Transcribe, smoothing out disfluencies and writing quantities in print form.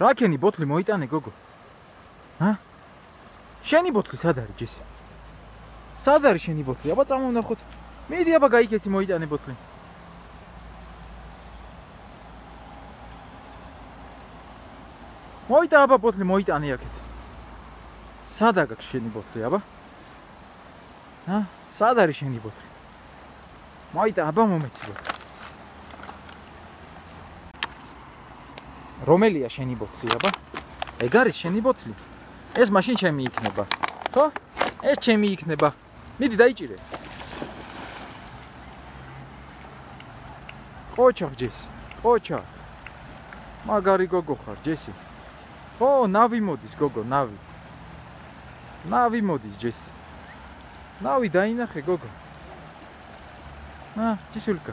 რაკენი ბოთლი მოიტანე გოგო. შენი ბოთლი სად არის ჯესი? სად არის შენი ბოთლი? აბა წამოვნახოთ. მიდი აბა გაიქეცი მოიტანე ბოთლი. მოიტა აბა ბოთლი მოიტანე აქეთ. სად აქვს შენი ბოთლი აბა? სად არის შენი ბოთლი? მოიტა აბა მომეცი ბოთლი. რომელია შენი ბოთლი აბა? ეგ არის შენი ბოთლი? ეს მაშინ ჩემი იქნება. ხო? ეს ჩემი იქნება. მიდი დაიჭირე. ოჩახ ჯესი. ოჩახ. მაგარი გოგო ხარ ჯესი. ო, ნავი მოდის გოგო, ნავი. ნავი მოდის ჯესი. ნავი დაინახე გოგო. ჯისულკა.